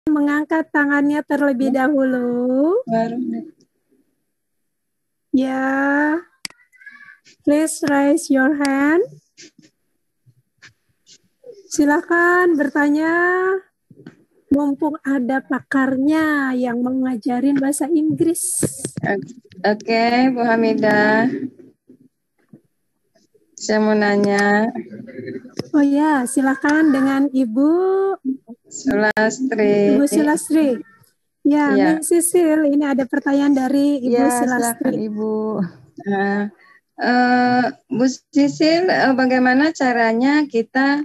mengangkat tangannya terlebih dahulu. Baru. Ya, please raise your hand. Silakan bertanya. Mumpung ada pakarnya yang mengajarin bahasa Inggris. Oke, Bu Hamidah. Saya mau nanya. Oh ya, silakan dengan Ibu Sulastri. Ibu Sulastri. Ya, Ya. Miss Sisil, ini ada pertanyaan dari Ibu Ya, Sulastri. silakan Ibu. Bu Sisil, bagaimana caranya kita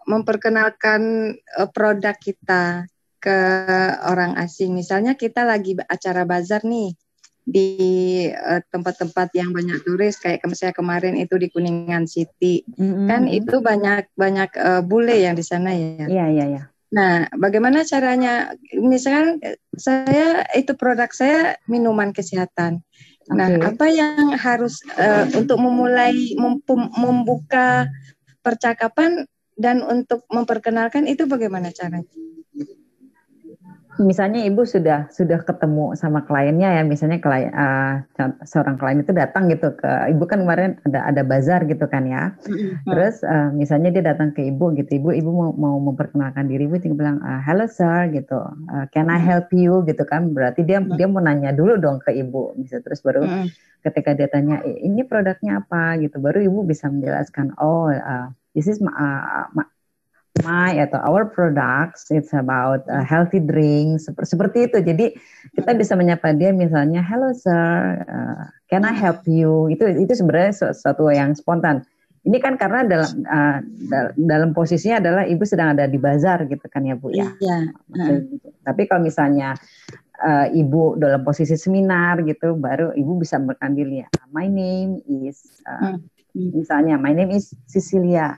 memperkenalkan produk kita ke orang asing? Misalnya kita lagi acara bazar nih di tempat-tempat yang banyak turis, kayak saya kemarin itu di Kuningan City, kan itu banyak bule yang di sana ya. Iya. Nah, bagaimana caranya? Misalkan produk saya minuman kesehatan. Nah, apa yang harus untuk memulai membuka percakapan dan untuk memperkenalkan itu bagaimana caranya? Misalnya Ibu sudah ketemu sama kliennya ya, misalnya seorang klien itu datang gitu ke Ibu, kan kemarin ada bazar gitu kan ya. Terus misalnya dia datang ke Ibu gitu, Ibu mau memperkenalkan diri, Ibu tinggal bilang hello sir gitu, can I help you gitu kan, berarti dia mau nanya dulu dong ke Ibu, bisa terus baru ketika dia tanya ini produknya apa gitu, baru Ibu bisa menjelaskan this is my atau our products, it's about healthy drinks, seperti itu. Jadi kita bisa menyapa dia misalnya hello sir, can I help you, itu sebenarnya sesuatu yang spontan. Ini kan karena dalam posisinya adalah Ibu sedang ada di bazar gitu kan ya Bu ya. Iya. Tapi kalau misalnya Ibu dalam posisi seminar gitu, baru Ibu bisa berkandil ya, my name is misalnya my name is Cecilia,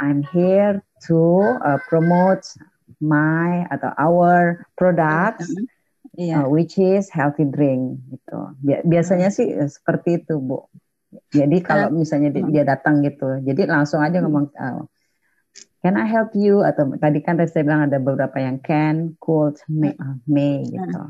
I'm here to promote my atau our products, which is healthy drink gitu. Biasanya sih seperti itu Bu. Jadi kalau misalnya dia datang gitu, jadi langsung aja ngomong can I help you, atau tadi kan saya bilang ada beberapa yang can, could, may gitu.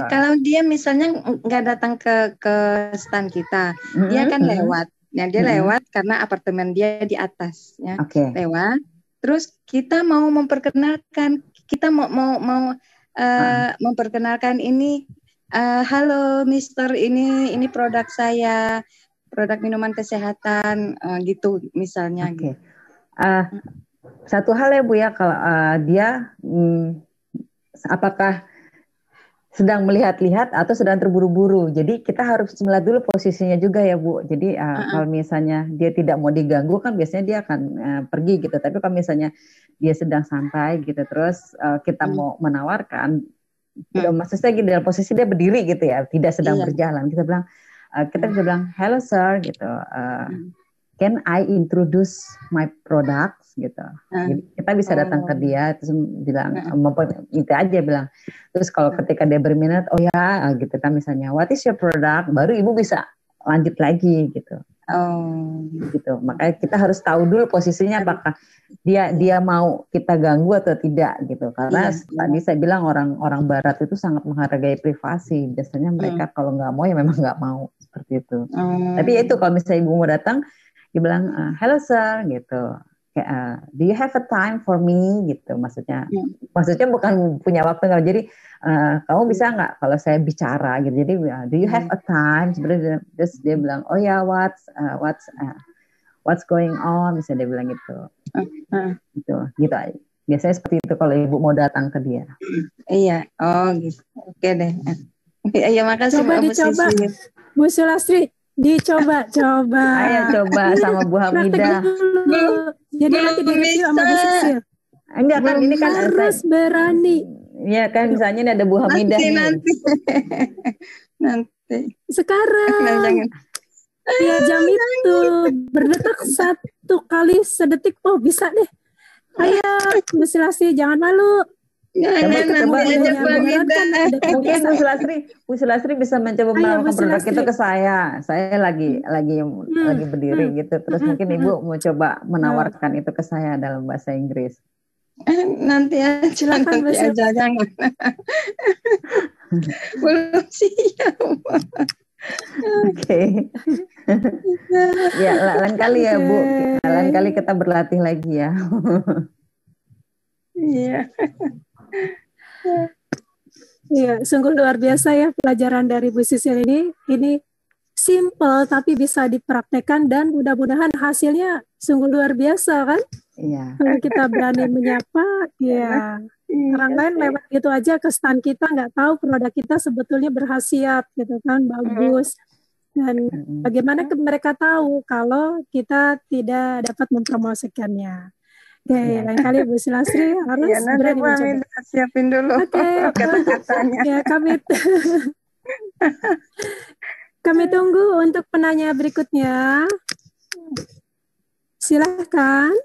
Kalau dia misalnya nggak datang ke stand kita, dia kan lewat. Nah, dia lewat karena apartemen dia di atas, ya. Lewat. Terus kita mau memperkenalkan, kita mau memperkenalkan ini, halo Mister, ini produk saya, produk minuman kesehatan, gitu misalnya. Gitu. Satu hal ya Bu ya, kalau dia apakah sedang melihat-lihat atau sedang terburu-buru. Jadi kita harus melihat dulu posisinya juga ya Bu. Jadi kalau misalnya dia tidak mau diganggu kan biasanya dia akan pergi gitu. Tapi kalau misalnya dia sedang santai gitu, terus kita mau menawarkan, maksudnya dalam posisi dia berdiri gitu ya, tidak sedang berjalan. Kita bisa bilang hello sir gitu. Can I introduce my products gitu. Jadi kita bisa datang ke dia terus bilang itu aja bilang. Terus kalau ketika dia berminat, oh ya gitu kan misalnya what is your product, baru Ibu bisa lanjut lagi gitu. Gitu. Makanya kita harus tahu dulu posisinya apakah dia mau kita ganggu atau tidak gitu. Karena tadi saya bilang orang barat itu sangat menghargai privasi. Biasanya mereka kalau nggak mau ya memang nggak mau seperti itu. Tapi ya itu kalau misalnya Ibu mau datang, dia bilang hello sir gitu, do you have a time for me gitu, maksudnya bukan punya waktu nggak, jadi kamu bisa nggak kalau saya bicara gitu, jadi do you have a time, sebenarnya terus dia bilang oh ya what's going on, misalnya dia bilang gitu, gitu aja. Biasanya seperti itu kalau Ibu mau datang ke dia. Iya, gitu, oke deh. Ya makasih. Coba dicoba Bu Sulastri. Dicoba. Ayo coba sama Bu Hamidah. Jadi nanti direview sama Bu Sisil. Enggak kan, ini kan harus berani. Iya kan, misalnya ini ada Bu Hamidah nanti. Sekarang. Ya jam itu berdetak 1 kali sedetik. Oh bisa deh. Ayo Bu Sulastri, jangan malu. Coba mungkin Bu Sulastri bisa mencoba menawarkan produk itu ke saya. Saya lagi berdiri gitu. Terus mungkin Ibu mau coba menawarkan itu ke saya dalam bahasa Inggris. Nanti aja, Silakan nanti Bu Sil. aja, jangan. Belum siap. Oke. Ya, lain kali ya Bu. Lain kali kita berlatih lagi ya. Iya. Iya, sungguh luar biasa ya pelajaran dari Bu Sisil ini. Ini simple tapi bisa dipraktekkan dan mudah-mudahan hasilnya sungguh luar biasa kan? Iya. Kalau kita berani menyapa, ya orang lain lewat gitu aja ke stand kita nggak tahu produk kita sebetulnya berkhasiat gitu kan, bagus. Dan bagaimana mereka tahu kalau kita tidak dapat mempromosikannya. Oke, lain kali Bu Silasri harus Ya, nanti berani Bu mencoba. Aminah siapin dulu Oke, kata-katanya. ya kami tunggu untuk penanya berikutnya. Silahkan.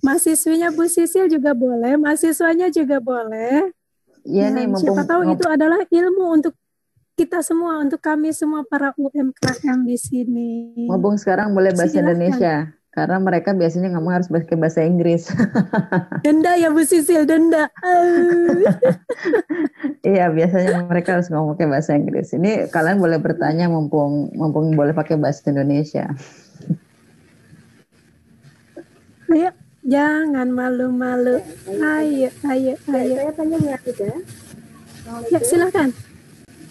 Mahasiswinya Bu Sisil juga boleh, mahasiswanya juga boleh. Iya nih, siapa tahu itu adalah ilmu untuk kita semua, untuk kami semua para UMKM di sini. Mumpung sekarang boleh bahasa Silahkan. Indonesia, karena mereka biasanya ngomong harus pakai bahasa Inggris. Denda ya Bu Sisil, denda. Iya, biasanya mereka harus ngomong pakai bahasa Inggris. Ini kalian boleh bertanya mumpung boleh pakai bahasa Indonesia. Ayo, jangan malu-malu. Ayo. Saya tanya ya, Ya, silakan.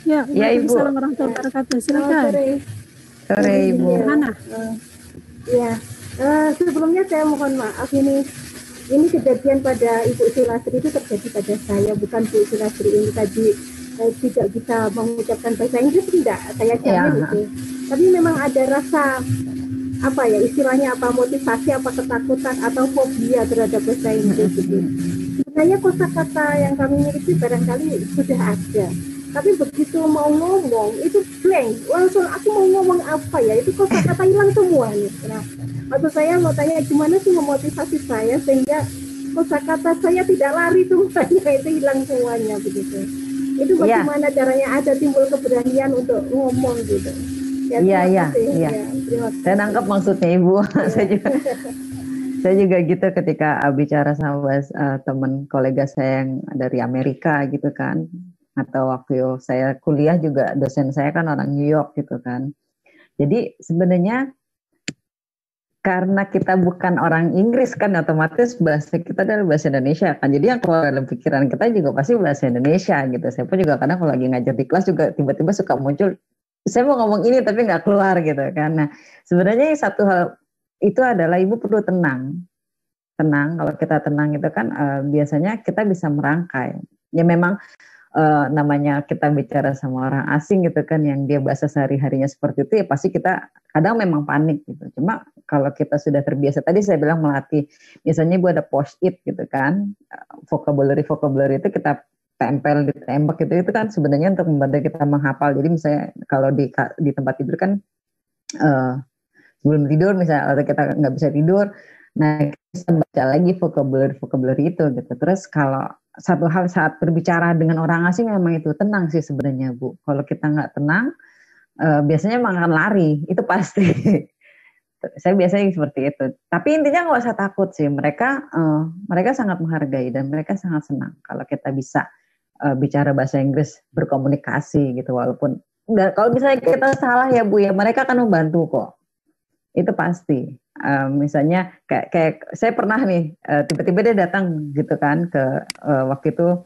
Ya, Ibu. Waalaikumsalam warahmatullahi wabarakatuh. Silakan. Sore Ibu. Mana? Ya, sebelumnya saya mohon maaf ini kejadian pada Ibu Silasri itu terjadi pada saya, bukan Bu Silasri ini tadi tidak bisa mengucapkan bahasa Inggris, tidak, saya jamin itu. Tapi memang ada rasa apa ya istilahnya, apa motivasi, apa ketakutan atau fobia terhadap bahasa Inggris gitu. Sebenarnya kosakata yang kami miliki barangkali sudah ada, tapi begitu mau ngomong itu blank, langsung aku mau ngomong apa ya, itu kosakata hilang semua nih. Nah, maksud saya mau tanya gimana sih memotivasi saya sehingga kosakata saya tidak lari semuanya, itu hilang semuanya begitu. Itu bagaimana caranya ada timbul keberanian untuk ngomong gitu. Iya. Saya nangkep maksudnya Ibu. Saya juga gitu ketika bicara sama teman kolega saya yang dari Amerika gitu kan. Atau waktu saya kuliah juga dosen saya kan orang New York gitu kan. Jadi sebenarnya karena kita bukan orang Inggris kan, otomatis bahasa kita adalah bahasa Indonesia kan. Jadi yang keluar dalam pikiran kita juga pasti bahasa Indonesia gitu. Saya pun juga kadang kalau lagi ngajar di kelas juga tiba-tiba suka muncul, saya mau ngomong ini tapi nggak keluar gitu kan. Nah sebenarnya satu hal itu adalah Ibu perlu tenang. Kalau kita tenang itu kan biasanya kita bisa merangkai. Ya memang namanya kita bicara sama orang asing gitu kan, yang dia bahasa sehari-harinya seperti itu ya pasti kita kadang memang panik gitu. Cuma kalau kita sudah terbiasa, tadi saya bilang melatih, misalnya Ibu ada post-it gitu kan, vocabulary itu kita tempel di tembok itu kan sebenarnya untuk membantu kita menghafal. Jadi misalnya kalau di tempat tidur kan sebelum tidur misalnya atau kita nggak bisa tidur, nah kita baca lagi vocabulary itu gitu. Terus kalau satu hal saat berbicara dengan orang asing memang itu tenang sih sebenarnya Bu. Kalau kita nggak tenang biasanya emang akan lari, itu pasti. Saya biasanya seperti itu. Tapi intinya nggak usah takut sih. Mereka sangat menghargai dan mereka sangat senang kalau kita bisa bicara bahasa Inggris, berkomunikasi gitu. Walaupun kalau misalnya kita salah ya Bu ya, mereka akan membantu kok. Itu pasti. Misalnya kayak saya pernah nih tiba-tiba dia datang gitu kan ke waktu itu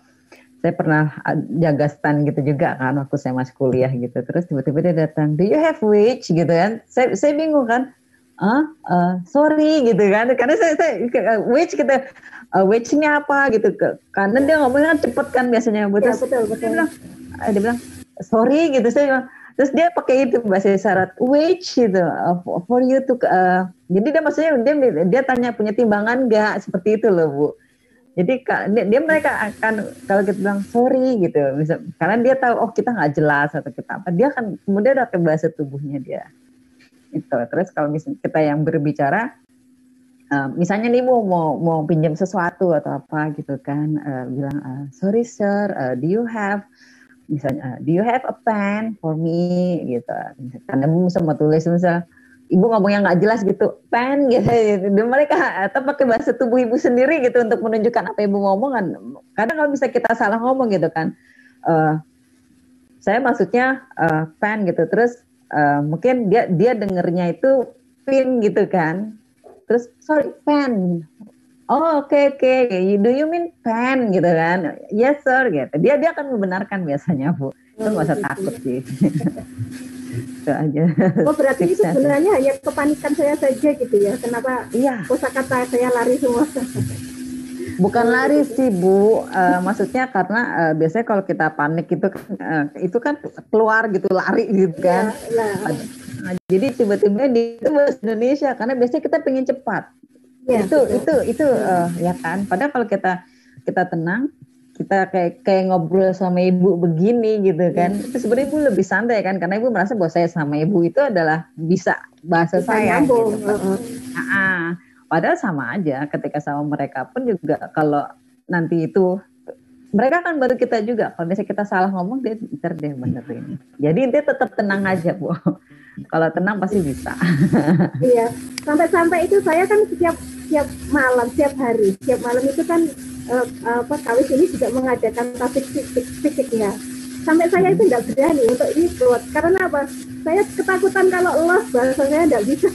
saya pernah jaga stand gitu juga kan waktu saya masih kuliah gitu. Terus tiba-tiba dia datang, do you have which gitu kan? Saya bingung kan. Sorry gitu kan, karena saya which gitu, which-nya apa gitu, karena dia ngomongnya kan cepet kan biasanya, betul. Dia bilang sorry gitu, terus dia pakai itu bahasa isyarat which gitu, for you to, jadi dia maksudnya dia tanya punya timbangan nggak, seperti itu loh Bu. Jadi mereka akan kalau kita bilang sorry gitu, karena dia tahu oh kita nggak jelas atau kita apa, dia akan kemudian ada ke bahasa tubuhnya dia. Itu. Terus kalau misalnya kita yang berbicara, misalnya nih mau pinjam sesuatu atau apa gitu kan, bilang sorry sir, do you have misalnya do you have a pen for me gitu. Karena bisa mau tulis misal ibu ngomong yang nggak jelas gitu, pen gitu. Dan mereka atau pakai bahasa tubuh ibu sendiri gitu untuk menunjukkan apa ibu ngomong kan. Kadang kalau bisa kita salah ngomong gitu kan, saya maksudnya pen gitu, terus mungkin dia dengernya itu pin gitu kan, terus sorry pen. Oh oke. Do you mean pen gitu kan? Yes sir gitu. Dia akan membenarkan biasanya Bu. Itu nggak usah takut sih. Itu aja. Oh berarti itu sebenarnya hanya kepanikan saya saja gitu ya? Kenapa kosakata saya lari semua? Bukan lari sih Bu, maksudnya karena biasanya kalau kita panik itu kan keluar gitu, lari gitu kan. Nah, jadi tiba-tiba itu bahasa Indonesia karena biasanya kita pengen cepat. Ya, itu ya kan. Padahal kalau kita tenang, kita kayak ngobrol sama ibu begini gitu kan. Itu sebenarnya ibu lebih santai kan, karena ibu merasa bahwa saya sama ibu itu adalah bisa bahasa saya. Gitu. Padahal sama aja ketika sama mereka pun juga kalau nanti itu mereka kan baru kita juga. Kalau misalnya kita salah ngomong dia ntar deh benerin. Jadi dia tetap tenang aja Bu. Kalau tenang pasti bisa. Iya. Sampai-sampai itu saya kan setiap malam itu kan Kawis ini juga mengadakan topik fisik ya. Sampai saya itu tidak berani untuk ikut karena apa? Saya ketakutan kalau los bahasa saya tidak bisa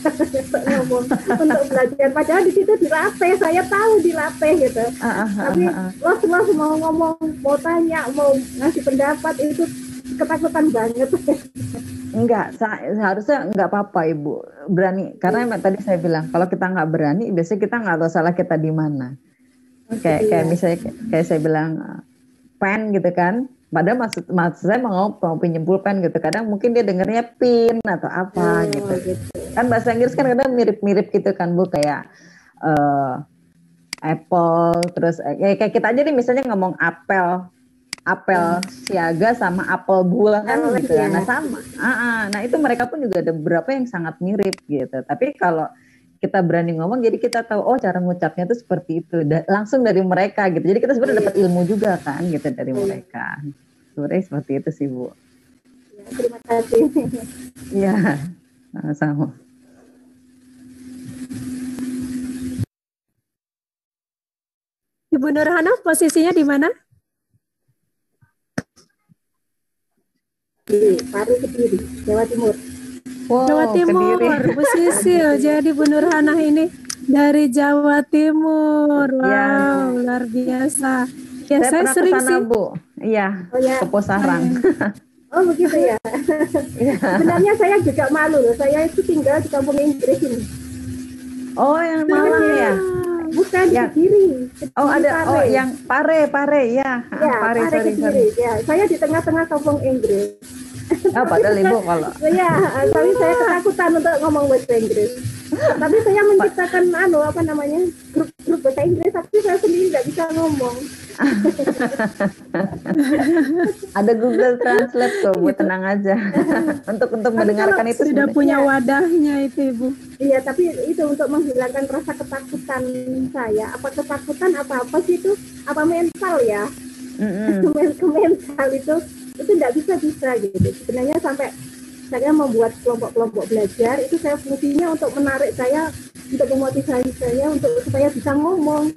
ngomong untuk belajar. Padahal di situ dilatih, saya tahu dilatih gitu. Tapi los mau ngomong, mau tanya, mau ngasih pendapat itu ketakutan banget. Enggak, seharusnya enggak apa-apa Ibu, berani. Karena tadi saya bilang, kalau kita nggak berani, biasanya kita nggak tahu salah kita di mana. Kayak misalnya, kayak saya bilang, pen gitu kan. Padahal maksud saya mau pinjem pulpen gitu. Kadang mungkin dia dengarnya pin atau apa gitu. Kan bahasa Inggris kan kadang mirip-mirip gitu kan Bu, kayak apple, terus kayak kita aja nih misalnya ngomong apel siaga sama apel buah kan gitu kan. Nah sama. Nah itu mereka pun juga ada beberapa yang sangat mirip gitu. Tapi kalau kita berani ngomong jadi kita tahu oh cara ngucapnya tuh seperti itu. Langsung dari mereka gitu. Jadi kita sebenarnya dapat ilmu juga kan gitu dari mereka. Sebenarnya seperti itu sih Bu. Ya, terima kasih. Iya, sama. Ibu Nurhana posisinya di mana? Di Pari Kediri, Jawa Timur. Wow, Jawa Timur, Bu Sisil. Jadi Bu Nurhana ini dari Jawa Timur. Wow, luar biasa. Ya, saya sering kesana, sih. Bu. Iya, ke Posarang. Oh begitu ya. Sebenarnya saya juga malu loh. Saya itu tinggal di kampung Inggris ini. Oh, yang Malang ya? Bukan di Kediri. Oh ada, Pare. Yang Pare ya. Pare Kediri. Ya, saya di tengah-tengah kampung Inggris. Padahal Ibu kalau. Ya, tapi saya ketakutan untuk ngomong bahasa Inggris. Tapi saya menciptakan grup bahasa Inggris, tapi saya sendiri nggak bisa ngomong. Ada Google Translate kok, Bu, tenang aja. untuk mendengarkan itu sudah punya wadahnya itu Ibu. Iya, tapi itu untuk menghilangkan rasa ketakutan saya. Apa ketakutan apa sih itu? Apa mental ya? Mental itu tidak bisa gitu. Sebenarnya sampai saya membuat kelompok-kelompok belajar itu saya fungsinya untuk menarik saya, untuk memotivasi saya untuk supaya bisa ngomong.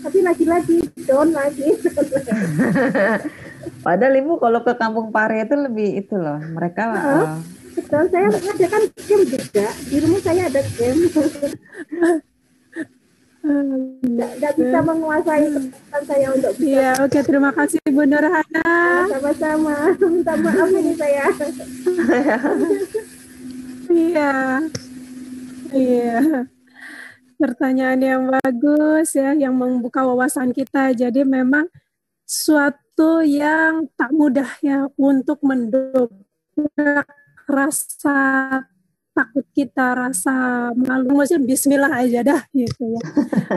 Tapi lagi-lagi down lagi. Padahal Ibu kalau ke Kampung Pare itu lebih itu loh, mereka betul, saya ada kan game juga di rumah, saya ada game. Nggak bisa menguasai kesempatan saya untuk bisa. Iya, oke, terima kasih Bu Nurhana. Sama-sama, minta maaf ini saya. Iya. Pertanyaan yang bagus ya, yang membuka wawasan kita. Jadi memang suatu yang tak mudah ya untuk mendobrak rasa takut kita, rasa malu. Maksudnya bismillah aja dah gitu ya.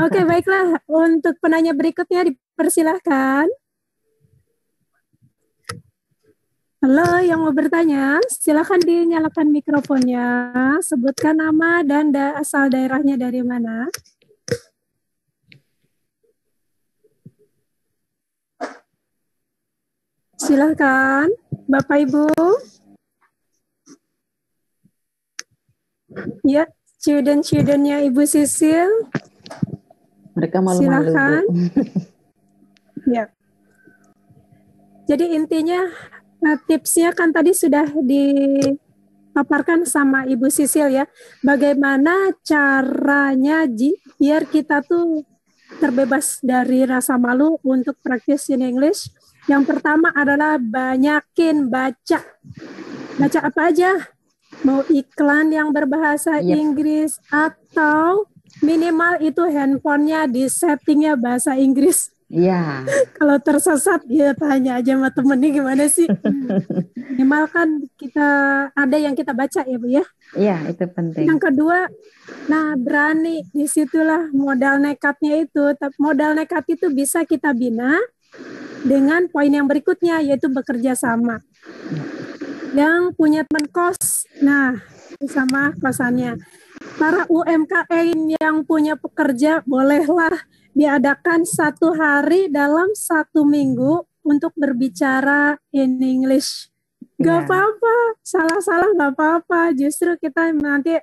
Oke, baiklah. Untuk penanya berikutnya dipersilahkan. Halo, yang mau bertanya, silakan dinyalakan mikrofonnya. Sebutkan nama dan asal daerahnya dari mana. Silakan, Bapak Ibu. Ya, student-studentnya Ibu Sisil. Mereka malu-malu. Silakan. Ya. Jadi intinya tipsnya kan tadi sudah dipaparkan sama Ibu Sisil ya. Bagaimana caranya biar kita tuh terbebas dari rasa malu untuk practice in English. Yang pertama adalah banyakin baca. Baca apa aja? Mau iklan yang berbahasa Inggris atau minimal itu handphonenya di settingnya bahasa Inggris. Iya. Kalau tersesat ya tanya aja sama temennya gimana sih. Minimal kan kita ada yang kita baca ya Bu ya. Iya, itu penting. Yang kedua, nah berani, disitulah modal nekatnya itu. Modal nekat itu bisa kita bina dengan poin yang berikutnya yaitu bekerja sama. Yang punya teman kos, nah sama kosannya. Para UMKM yang punya pekerja bolehlah diadakan 1 hari dalam 1 minggu untuk berbicara in English. Gak apa-apa, salah-salah gak apa-apa. Justru kita nanti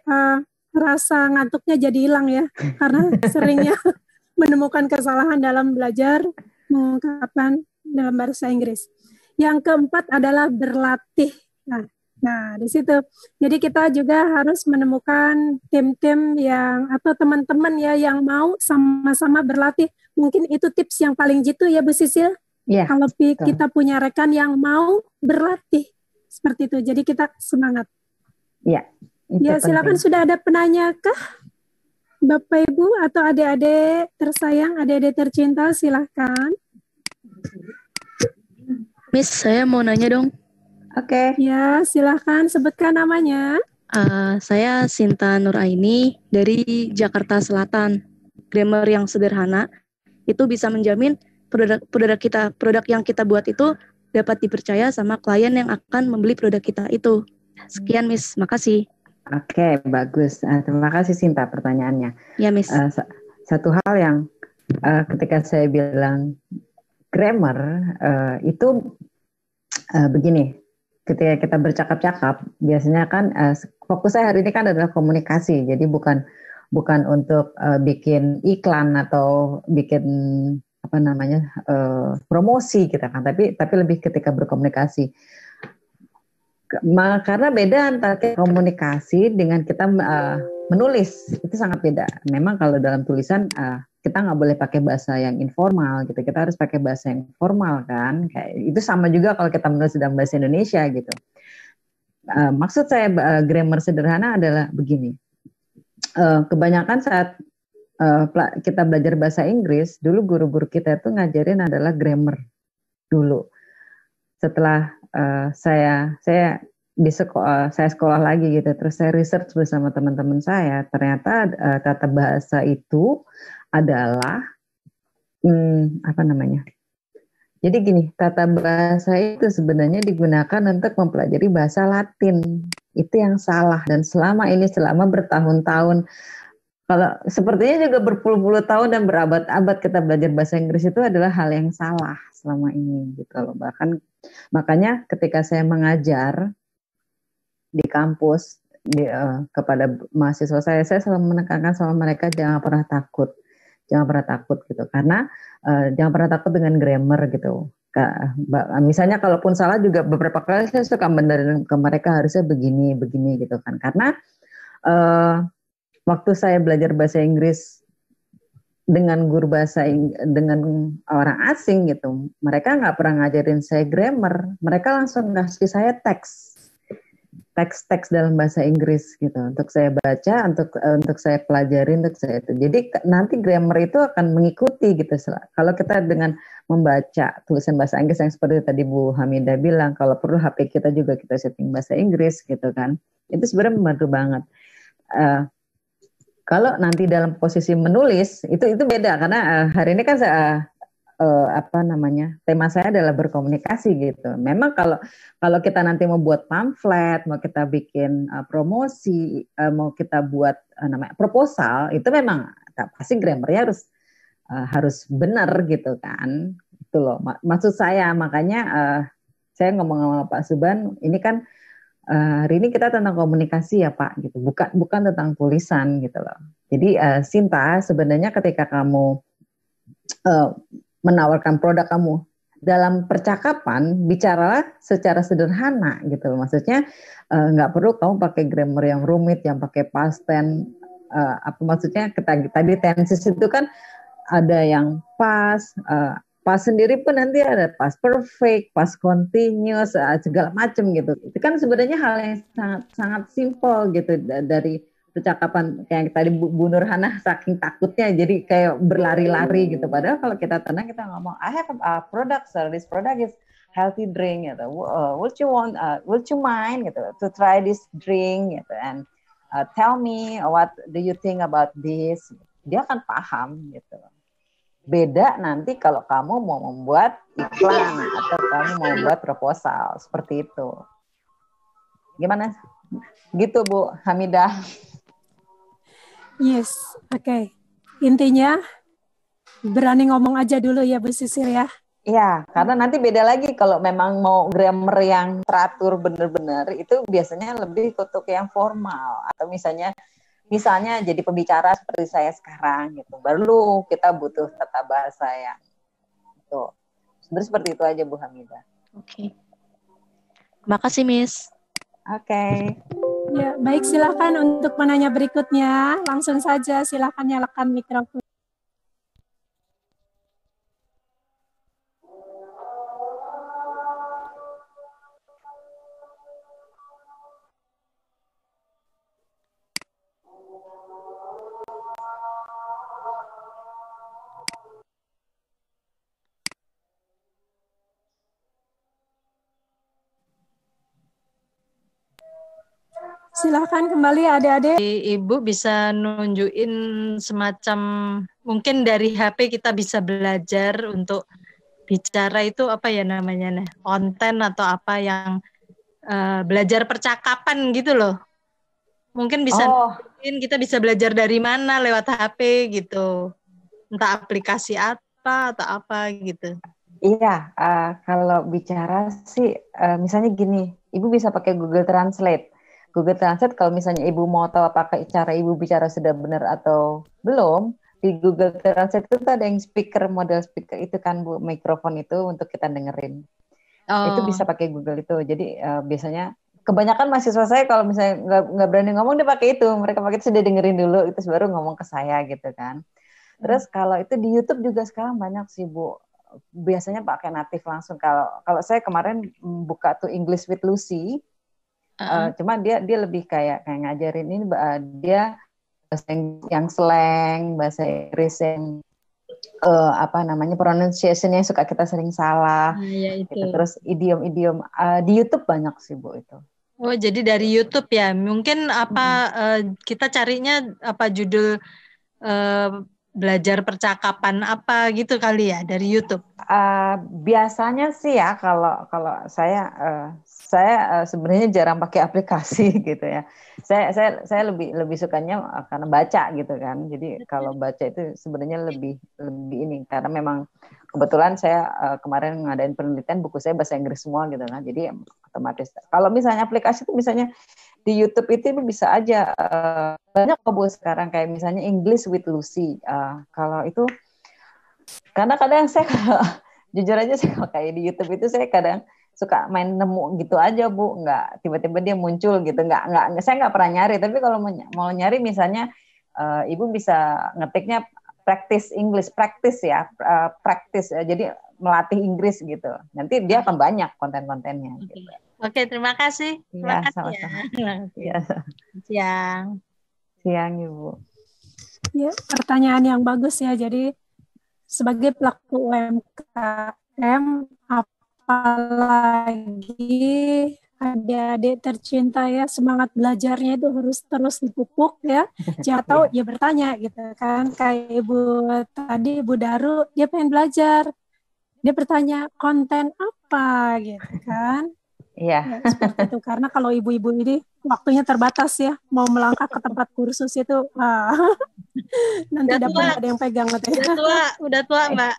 rasa ngantuknya jadi hilang ya, karena seringnya menemukan kesalahan dalam belajar mengungkapkan dalam bahasa Inggris. Yang keempat adalah berlatih. Nah, di situ. Jadi kita juga harus menemukan tim-tim yang atau teman-teman ya yang mau sama-sama berlatih. Mungkin itu tips yang paling jitu ya Bu Sisil. Yeah, kalau kita punya rekan yang mau berlatih seperti itu. Jadi kita semangat. Yeah, ya, silakan penting. Sudah ada penanya kah? Bapak Ibu atau adik-adik tersayang, adik-adik tercinta, silahkan. Miss, saya mau nanya dong. Oke. Ya, silahkan sebutkan namanya. Saya Sinta Nuraini dari Jakarta Selatan. Grammar yang sederhana itu bisa menjamin produk yang kita buat itu dapat dipercaya sama klien yang akan membeli produk kita itu. Sekian, Miss. Makasih. Oke, bagus. Terima kasih Sinta pertanyaannya. Ya, Miss. Satu hal yang ketika saya bilang grammar itu begini. Ketika kita bercakap-cakap, biasanya kan fokus saya hari ini kan adalah komunikasi. Jadi bukan untuk bikin iklan atau bikin promosi gitu kan. Tapi lebih ketika berkomunikasi. Karena beda antara komunikasi dengan kita menulis, itu sangat beda. Memang kalau dalam tulisan kita nggak boleh pakai bahasa yang informal gitu. Kita harus pakai bahasa yang formal kan. Kayak itu sama juga kalau kita menulis dalam bahasa Indonesia gitu. Maksud saya grammar sederhana adalah begini. Kebanyakan saat kita belajar bahasa Inggris, dulu guru-guru kita itu ngajarin adalah grammar dulu. Setelah saya sekolah lagi gitu, terus saya research bersama teman-teman saya, ternyata tata bahasa itu adalah jadi gini, tata bahasa itu sebenarnya digunakan untuk mempelajari bahasa Latin. Itu yang salah, dan selama bertahun-tahun, kalau sepertinya juga berpuluh-puluh tahun dan berabad-abad kita belajar bahasa Inggris itu adalah hal yang salah selama ini gitu loh. Bahkan makanya ketika saya mengajar di kampus kepada mahasiswa saya selalu menekankan sama mereka jangan pernah takut gitu, karena jangan pernah takut dengan grammar gitu. Misalnya kalaupun salah juga beberapa kali saya suka benerin ke mereka harusnya begini gitu kan, karena waktu saya belajar bahasa Inggris dengan dengan orang asing gitu, mereka nggak pernah ngajarin saya grammar, mereka langsung ngasih saya teks dalam bahasa Inggris gitu untuk saya baca, untuk saya pelajari, untuk saya itu. Jadi nanti grammar itu akan mengikuti gitu. Kalau kita dengan membaca tulisan bahasa Inggris yang seperti tadi Bu Hamidah bilang, kalau perlu HP kita juga kita setting bahasa Inggris gitu kan, itu sebenarnya membantu banget. Kalau nanti dalam posisi menulis itu beda, karena hari ini kan tema saya adalah berkomunikasi gitu. Memang kalau kita nanti mau buat pamflet, mau kita bikin promosi, mau kita buat proposal, itu memang pasti grammarnya harus benar gitu kan. Itu loh maksud saya. Makanya saya ngomong sama Pak Suban, ini kan hari ini kita tentang komunikasi ya Pak, gitu. Bukan tentang tulisan gitu loh. Jadi Sinta, sebenarnya ketika kamu menawarkan produk kamu dalam percakapan, bicaralah secara sederhana gitu loh. Maksudnya nggak perlu kamu pakai grammar yang rumit, yang pakai past tense. Apa maksudnya? Tadi tenses itu kan ada yang past. Pas sendiri pun nanti ada past perfect, past continuous, segala macam gitu. Itu kan sebenarnya hal yang sangat simpel gitu dari percakapan kayak tadi Bu Nurhana saking takutnya jadi kayak berlari-lari gitu. Padahal kalau kita tenang kita ngomong I have a product, sir. This product is healthy drink gitu. Would you mind gitu to try this drink gitu and tell me what do you think about this? Dia akan paham gitu. Beda nanti kalau kamu mau membuat iklan atau kamu mau membuat proposal seperti itu. Gimana? Gitu Bu Hamidah. Yes, oke. Intinya berani ngomong aja dulu ya Bu Sisir ya. Iya, karena nanti beda lagi kalau memang mau grammar yang teratur benar-benar itu biasanya lebih untuk yang formal atau misalnya jadi pembicara seperti saya sekarang gitu. Baru kita butuh tata bahasa yang itu. Sebenarnya seperti itu aja Bu Hamidah. Oke. Makasih Miss. Oke. Ya, baik silakan untuk penanya berikutnya. Langsung saja silakan nyalakan mikrofon. Silakan kembali adik-adik. Ibu bisa nunjukin semacam mungkin dari HP kita bisa belajar untuk bicara itu apa ya namanya konten atau apa yang belajar percakapan gitu loh. Mungkin bisa nunjukin kita bisa belajar dari mana lewat HP gitu. Entah aplikasi apa atau apa gitu. Iya, kalau bicara sih misalnya gini, Ibu bisa pakai Google Translate. Google Translate kalau misalnya Ibu mau tahu apakah cara Ibu bicara sudah benar atau belum, di Google Translate itu ada yang model speaker itu kan Bu, mikrofon itu untuk kita dengerin. Itu bisa pakai Google itu. Jadi biasanya kebanyakan mahasiswa saya kalau misalnya nggak berani ngomong dia pakai itu, mereka pakai itu sudah dengerin dulu, itu baru ngomong ke saya gitu kan. Terus kalau itu di YouTube juga sekarang banyak sih Bu. Biasanya pakai native langsung. Kalau saya kemarin buka tuh English with Lucy. Cuma dia lebih kayak ngajarin ini dia bahasa yang slang, bahasa Inggris yang pronunciation-nya suka kita sering salah. Ya, itu. Gitu. Terus idiom-idiom di YouTube banyak sih Bu itu. Oh, jadi dari YouTube ya. Mungkin kita carinya apa judul belajar percakapan apa gitu kali ya dari YouTube. Biasanya sih ya kalau saya sebenarnya jarang pakai aplikasi gitu ya. Saya lebih sukanya karena baca gitu kan. Jadi kalau baca itu sebenarnya lebih ini karena memang kebetulan saya kemarin ngadain penelitian buku saya bahasa Inggris semua gitu kan. Jadi otomatis. Kalau misalnya aplikasi itu misalnya di YouTube itu bisa aja banyak kok Bu sekarang kayak misalnya English with Lucy. Kalau itu karena kadang saya jujur aja saya kayak di YouTube itu saya kadang suka main nemu gitu aja Bu, nggak tiba-tiba dia muncul gitu, nggak saya nggak pernah nyari. Tapi kalau mau nyari misalnya Ibu bisa ngetiknya practice English, practice ya. Jadi melatih Inggris gitu. Nanti dia akan banyak konten-kontennya. Okay. Gitu. Oke, terima kasih. Terima kasih sama-sama. Ya. Siang Ibu. Ya, pertanyaan yang bagus ya. Jadi sebagai pelaku UMKM, apalagi adik-adik tercinta ya, semangat belajarnya itu harus terus dipupuk ya. Jangan tahu ya bertanya gitu kan. Kayak Ibu Daru, dia pengen belajar. Dia bertanya konten apa gitu kan. Iya. Ya, seperti itu. Karena kalau ibu-ibu ini waktunya terbatas ya, mau melangkah ke tempat kursus itu nanti dapat ada yang pegang gitu ya. Udah tua Mbak.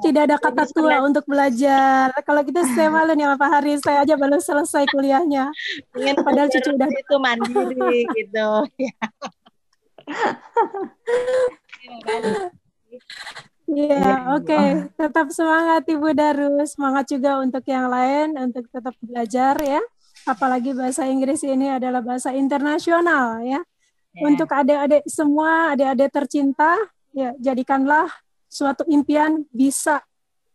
Tidak ada kata tua untuk belajar. Kalau kita saya malu nih Pak Haris, saya aja baru selesai kuliahnya. Ingin Padahal cucu udah itu mandiri gitu. Iya, oke. Tetap semangat Ibu Darus. Semangat juga untuk yang lain untuk tetap belajar ya. Apalagi bahasa Inggris ini adalah bahasa internasional ya. Untuk adik-adik semua, adik-adik tercinta, ya jadikanlah suatu impian bisa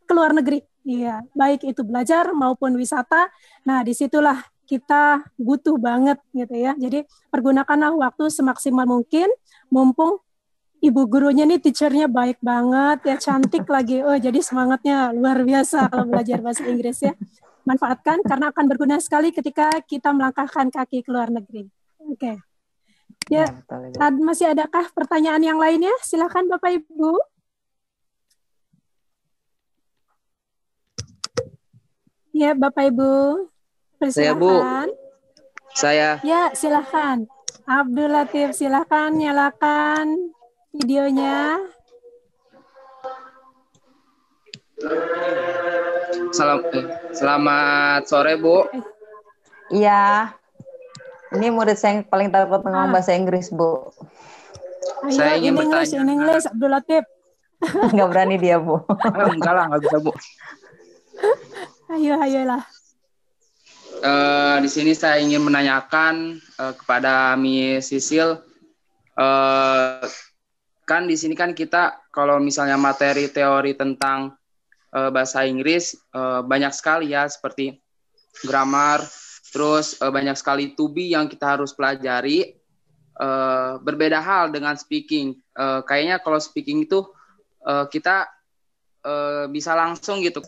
ke luar negeri. Iya, baik itu belajar maupun wisata. Nah, disitulah kita butuh banget gitu ya. Jadi pergunakanlah waktu semaksimal mungkin, mumpung ibu gurunya nih, teachernya baik banget ya, cantik lagi. Oh, jadi semangatnya luar biasa kalau belajar bahasa Inggris ya. Manfaatkan karena akan berguna sekali ketika kita melangkahkan kaki ke luar negeri. Oke. Ya, masih adakah pertanyaan yang lainnya? Silakan Bapak Ibu. Ya, Bapak Ibu. Saya, Bu. Saya. Ya, silakan. Abdul Latif, silakan nyalakan videonya. Selamat sore, Bu. Iya. Ini murid saya yang paling takut ngomong bahasa Inggris, Bu. Ayo, saya ingin bertanya. In English, Abdul Latif. Nggak berani dia, Bu. Enggak lah, nggak bisa, Bu. Ayolah. Di sini saya ingin menanyakan kepada Miss Sisil. Kan di sini kan kita kalau misalnya materi teori tentang bahasa Inggris banyak sekali ya, seperti grammar, terus banyak sekali to be yang kita harus pelajari. Berbeda hal dengan speaking. Kayaknya kalau speaking itu kita bisa langsung gitu.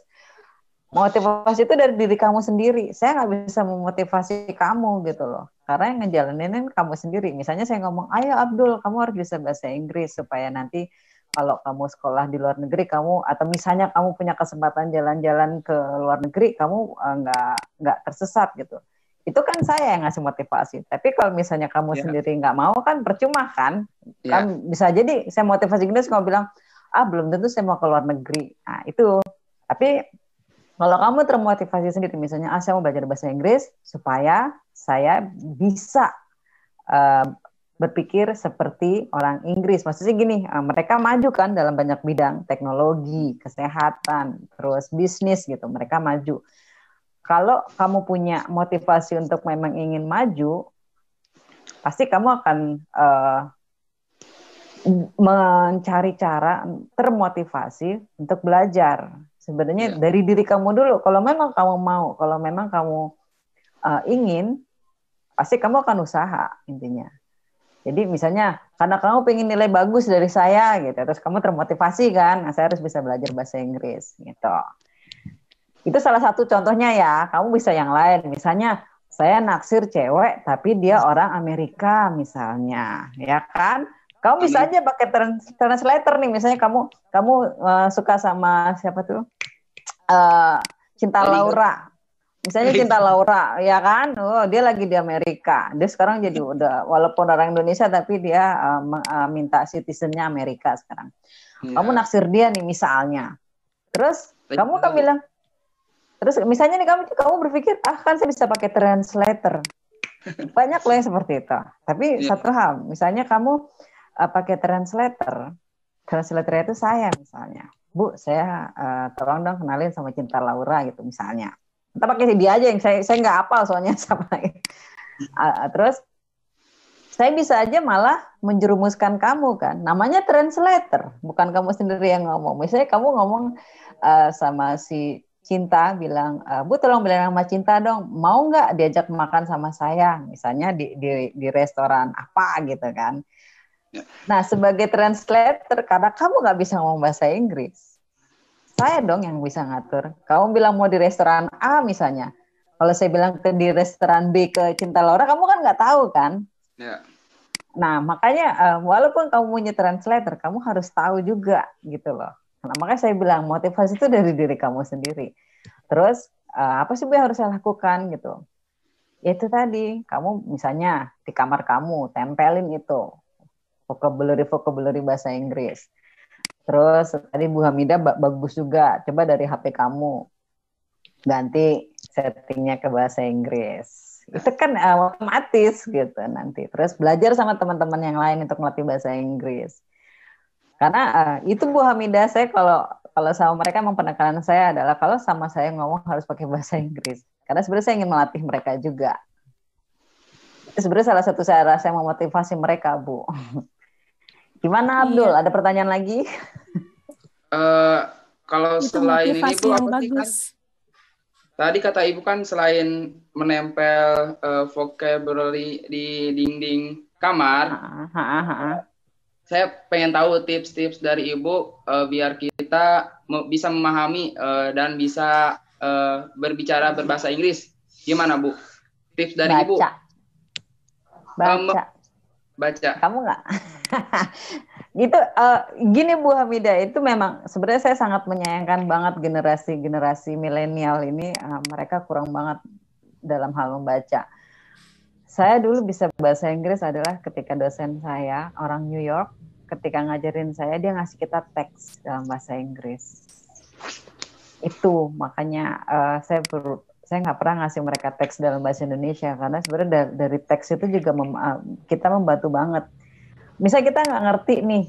Motivasi itu dari diri kamu sendiri. Saya nggak bisa memotivasi kamu gitu loh. Karena yang ngejalanin kamu sendiri. Misalnya saya ngomong, ayo Abdul, kamu harus bisa bahasa Inggris supaya nanti kalau kamu sekolah di luar negeri, kamu atau misalnya kamu punya kesempatan jalan-jalan ke luar negeri, kamu nggak tersesat gitu. Itu kan saya yang ngasih motivasi. Tapi kalau misalnya kamu sendiri nggak mau, kan percuma kan? Kan bisa jadi saya motivasi Inggris, kamu bilang, belum tentu saya mau ke luar negeri. Nah itu. Tapi kalau kamu termotivasi sendiri, misalnya, saya mau belajar bahasa Inggris supaya saya bisa berpikir seperti orang Inggris. Maksudnya gini, mereka maju kan dalam banyak bidang, teknologi, kesehatan, terus bisnis gitu, mereka maju. Kalau kamu punya motivasi untuk memang ingin maju, pasti kamu akan mencari cara termotivasi untuk belajar. Sebenarnya dari diri kamu dulu. Kalau memang kamu mau, kalau memang kamu ingin, pasti kamu akan usaha intinya. Jadi misalnya karena kamu pengen nilai bagus dari saya gitu, terus kamu termotivasi kan, saya harus bisa belajar bahasa Inggris gitu. Itu salah satu contohnya ya. Kamu bisa yang lain. Misalnya saya naksir cewek tapi dia orang Amerika misalnya, ya kan? Kamu bisa aja pakai translator nih. Misalnya kamu suka sama siapa tuh? Cinta Laura. Misalnya Cinta Laura, ya kan? Oh, dia lagi di Amerika. Dia sekarang jadi udah walaupun orang Indonesia tapi dia minta citizennya Amerika sekarang. Kamu naksir dia nih misalnya. Terus kamu kan bilang, terus misalnya nih kamu berpikir, kan saya bisa pakai translator. Banyak loh yang seperti itu. Tapi satu hal, misalnya kamu pakai translator itu saya misalnya, Bu, saya tolong dong kenalin sama Cinta Laura gitu misalnya. Kita pakai dia aja yang saya nggak hafal soalnya siapa. Terus saya bisa aja malah menjerumuskan kamu kan, namanya translator, bukan kamu sendiri yang ngomong. Misalnya kamu ngomong sama si Cinta, bilang, Bu tolong bilang sama Cinta dong, mau nggak diajak makan sama saya, misalnya di restoran apa gitu kan. Nah, sebagai translator, karena kamu nggak bisa ngomong bahasa Inggris, saya dong yang bisa ngatur. Kamu bilang mau di restoran A misalnya, kalau saya bilang di restoran B ke Cinta Laura, kamu kan nggak tahu kan? Ya. Nah, makanya walaupun kamu punya translator, kamu harus tahu juga gitu loh. Nah, makanya saya bilang motivasi itu dari diri kamu sendiri. Terus apa sih yang harus saya lakukan gitu? Itu tadi, kamu misalnya di kamar kamu tempelin itu vocabulary bahasa Inggris. Terus tadi Bu Hamidah bagus juga. Coba dari HP kamu ganti settingnya ke bahasa Inggris. Itu kan otomatis gitu nanti. Terus belajar sama teman-teman yang lain untuk melatih bahasa Inggris. Karena itu Bu Hamidah, saya kalau sama mereka emang penekanan saya adalah kalau sama saya ngomong harus pakai bahasa Inggris. Karena sebenarnya saya ingin melatih mereka juga. Itu sebenarnya salah satu cara saya memotivasi mereka, Bu. Gimana Abdul? Ada pertanyaan lagi? Kalau Itu selain ini Bu, yang apa sih kan? bagus. Tadi kata Ibu kan selain menempel vocabulary di dinding kamar, saya pengen tahu tips-tips dari Ibu biar kita bisa memahami dan bisa berbicara berbahasa Inggris. Gimana Bu? Tips dari Ibu? Baca. Kamu nggak? Gitu. Gini Bu Hamidah, itu memang sebenarnya saya sangat menyayangkan banget generasi milenial ini, mereka kurang banget dalam hal membaca. Saya dulu bisa bahasa Inggris adalah ketika dosen saya orang New York, ketika ngajarin saya dia ngasih kita teks dalam bahasa Inggris. Itu makanya saya nggak pernah ngasih mereka teks dalam bahasa Indonesia, karena sebenarnya dari teks itu juga kita membantu banget. Misal kita nggak ngerti nih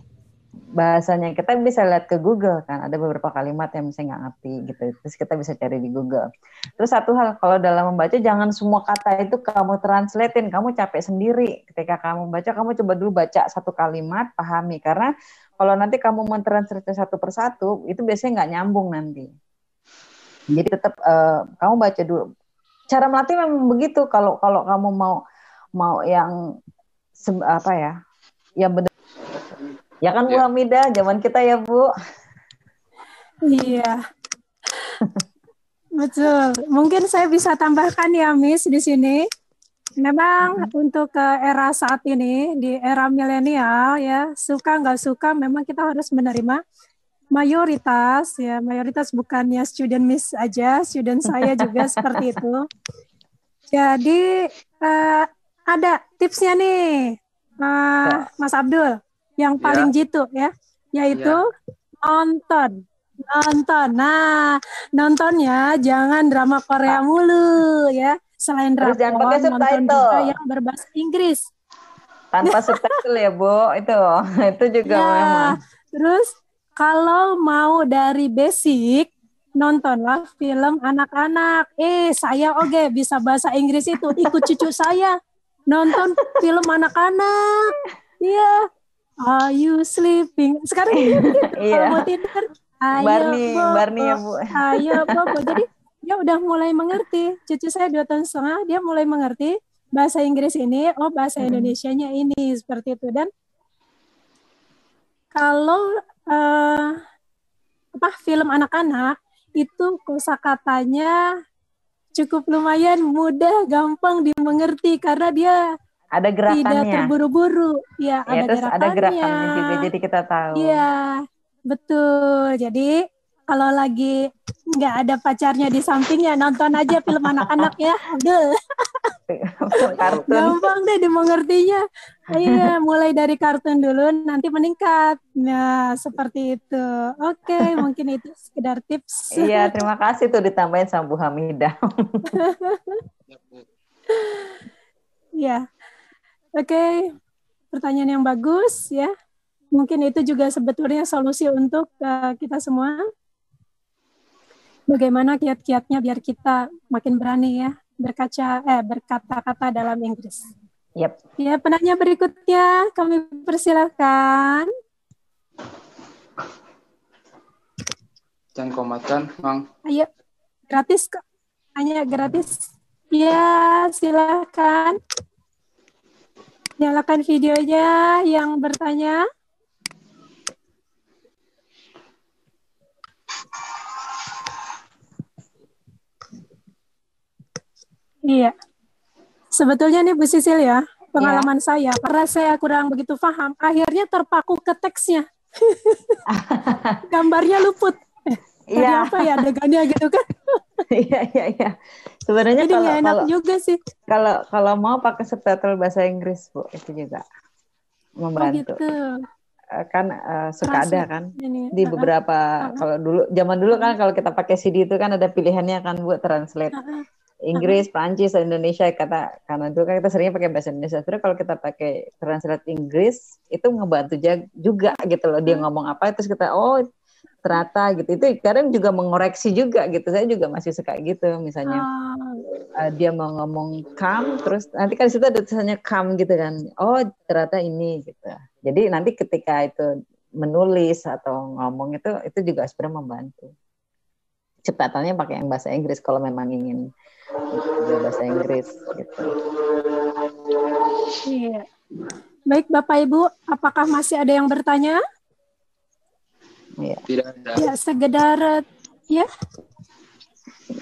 bahasanya, kita bisa lihat ke Google kan, ada beberapa kalimat yang misalnya nggak ngerti gitu, terus kita bisa cari di Google. Terus satu hal, kalau dalam membaca jangan semua kata itu kamu translatein, kamu capek sendiri. Ketika kamu baca, kamu coba dulu baca satu kalimat, pahami, karena kalau nanti kamu mentranslate satu persatu, itu biasanya nggak nyambung nanti. Jadi tetap kamu baca dulu. Cara melatih memang begitu. Kalau kamu mau yang yang benar. Ya kan Bu Hamidah, zaman kita ya Bu. Iya. Betul. Mungkin saya bisa tambahkan ya Miss di sini. Memang untuk ke era saat ini, di era milenial ya, suka nggak suka memang kita harus menerima mayoritas bukannya student Miss aja, student saya juga seperti itu. Jadi ada tipsnya nih, Mas Abdul, yang paling jitu ya, yaitu nonton. Nah, nontonnya jangan drama Korea mulu ya. Selain drakor, nonton juga yang berbahasa Inggris. Tanpa subtitle ya Bu, itu juga memang. Terus kalau mau dari basic, nontonlah film anak-anak. Saya bisa bahasa Inggris itu, ikut cucu saya nonton film anak-anak. Iya. Are you sleeping? Sekarang dia gitu. Kalau mau tidur, Barney ya Bu. Ayo Bobo. Jadi dia udah mulai mengerti. Cucu saya 2 tahun setengah, dia mulai mengerti bahasa Inggris ini. Oh, bahasa Indonesianya ini seperti itu. Dan kalau film anak-anak itu kosakatanya cukup lumayan mudah, gampang dimengerti karena dia ada gerakannya, tidak terburu-buru. Ya, ada gerakannya juga, jadi kita tahu. Iya, betul. Jadi kalau lagi nggak ada pacarnya di sampingnya, nonton aja film anak-anak ya. Kartun. Gampang deh dimengertinya. Iya, mulai dari kartun dulu, nanti meningkat. Nah, seperti itu. Oke, mungkin itu sekedar tips. Iya, terima kasih tuh ditambahin sama Bu Hamidah. Iya. Oke, pertanyaan yang bagus ya. Mungkin itu juga sebetulnya solusi untuk kita semua. Bagaimana kiat-kiatnya biar kita makin berani ya berkata-kata dalam Inggris. Yep. Ya, penanya berikutnya kami persilakan. Jangan komatkan, Mang. Ayo, gratis kok. Hanya gratis. Ya, silakan. Nyalakan videonya yang bertanya. Iya. Sebetulnya nih Bu Sisil ya, pengalaman saya, karena saya kurang begitu paham, akhirnya terpaku ke teksnya. Gambarnya luput. Iya. Apa ya adegannya gitu kan? Iya. Sebenarnya jadi nggak enak juga sih. Kalau mau pakai subtitle bahasa Inggris Bu, itu juga membantu. Oh gitu. kan suka ada Translate kan ini. di beberapa, kalau dulu zaman dulu kan kalau kita pakai CD itu kan ada pilihannya kan buat translate Inggris, Prancis, Indonesia, karena dulu kan kita seringnya pakai bahasa Indonesia. Terus kalau kita pakai translate Inggris itu ngebantu juga gitu loh, dia ngomong apa terus kita ternyata gitu. Itu kadang juga mengoreksi juga gitu. Saya juga masih suka gitu, misalnya dia mau ngomong come, terus nanti kan di situ ada tulisannya come gitu kan. Oh, ternyata ini gitu. Jadi nanti ketika itu menulis atau ngomong itu juga sebenarnya membantu. Cetatannya pakai yang bahasa Inggris kalau memang ingin bahasa Inggris gitu. Iya. Baik Bapak Ibu, apakah masih ada yang bertanya? Iya. Tidak ada. Ya, sekedar ya.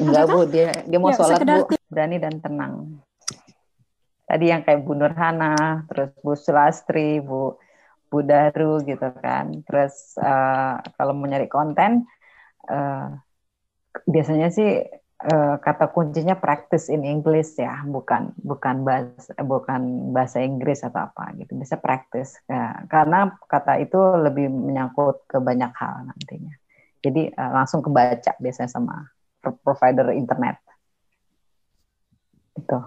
Enggak Bu, dia mau Ya, sholat sekedar Bu, berani dan tenang. Tadi yang kayak Bu Nurhana, terus Bu Sulastri, Bu Daru gitu kan. Terus kalau mau nyari konten, biasanya sih kata kuncinya practice in English ya, bukan bahasa Inggris atau apa gitu. Bisa practice ya, karena kata itu lebih menyangkut ke banyak hal nantinya. Jadi langsung kebaca biasanya sama provider internet. Itu.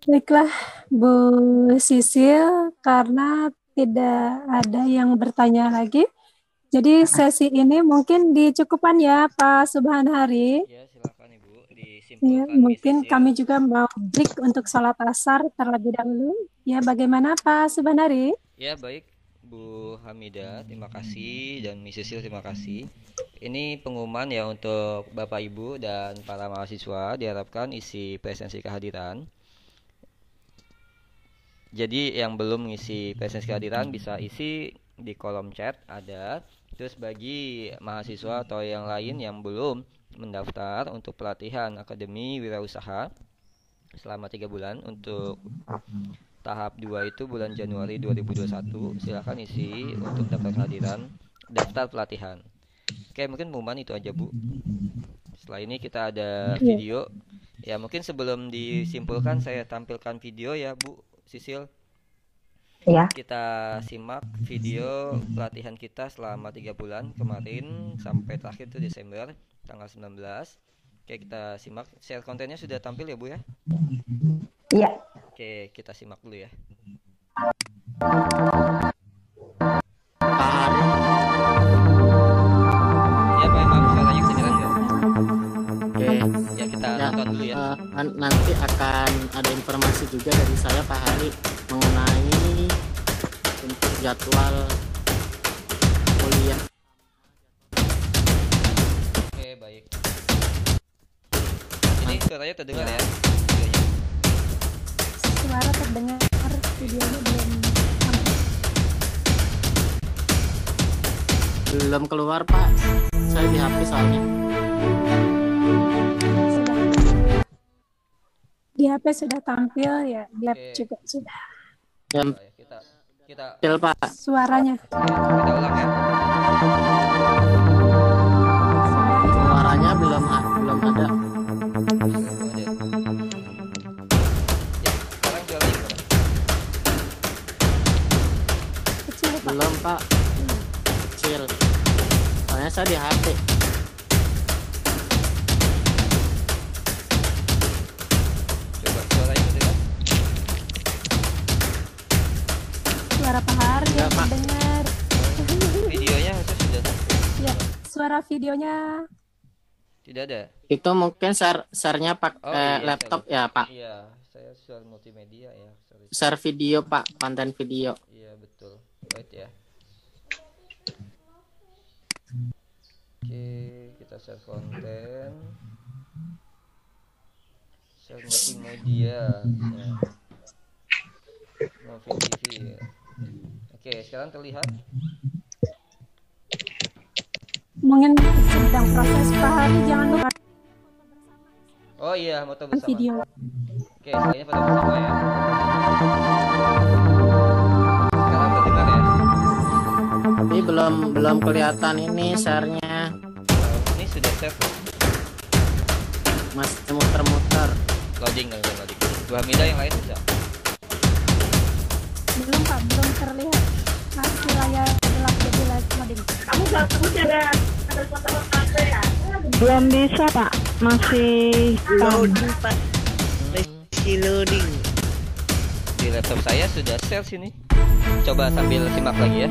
Baiklah Bu Sisil, karena tidak ada yang bertanya lagi. Jadi sesi ini mungkin dicukupkan ya Pak Subhanhari. Ya, silakan Ibu disimpulkan. Ya, mungkin kami juga mau break untuk sholat asar terlebih dahulu. Ya, bagaimana Pak Subhanhari? Ya, baik Bu Hamidah, terima kasih, dan Miss Cecil terima kasih. Ini pengumuman ya untuk Bapak Ibu dan para mahasiswa, diharapkan isi presensi kehadiran. Jadi yang belum ngisi presensi kehadiran bisa isi di kolom chat ada. Terus bagi mahasiswa atau yang lain yang belum mendaftar untuk pelatihan Akademi Wirausaha selama 3 bulan untuk tahap 2 itu bulan Januari 2021, silakan isi untuk daftar pelatihan. Oke, mungkin pengumuman itu aja Bu. Setelah ini kita ada video. Ya, mungkin sebelum disimpulkan saya tampilkan video ya Bu Sisil. Ya. Kita simak video pelatihan kita selama 3 bulan kemarin sampai terakhir itu Desember tanggal 19. Oke, kita simak. Share kontennya sudah tampil ya Bu ya? Iya. Oke, kita simak dulu ya. Ya Pak Imam, suaranya kedengeran nggak? Oke. Ya, kita nonton dulu ya. Nanti akan ada informasi juga dari saya Pak Hari mengenai untuk jadwal kuliah. Oke, baik. Ini suaranya terdengar ya? Videonya. Suara terdengar, videonya Belum keluar Pak, saya di HP soalnya. di HP sudah tampil ya, di lab juga sudah. Ya, Kita Pak. Suaranya. Kita ulang ya. Suaranya belum ada. Kecil Pak. Belum Pak. Kecil. Soalnya saya di HP. Coba suaranya terdengar. Suara Pak Har Ya, yang Pak. terdengar. Videonya harusnya sudah tampil. Ya, suara videonya Tidak ada. Itu mungkin share-nya pakai iya, laptop ya Pak. Iya, saya share multimedia ya. Sorry. Share video Pak, konten video. Iya, betul. Wait ya. Oke, kita share konten. Share multimedia. Ya. Movie TV. Ya. Oke, sekarang terlihat. mungkin sedang proses Pak Hari, jangan lupa Oh iya, foto bersama. video. Oke, selanjutnya foto bersama ya. Sekarang terdengar ya. Tapi belum kelihatan ini share-nya. Ini sudah save. Masih muter-muter. Loading. Bu Hamidah yang lain bisa. Belum Pak, belum terlihat hasil layar gelap jadi live coding. Kamu nggak perlu ada foto-foto ya? Belum bisa Pak, masih loading Pak, masih loading. Di laptop saya sudah share sini. Coba sambil simak lagi ya.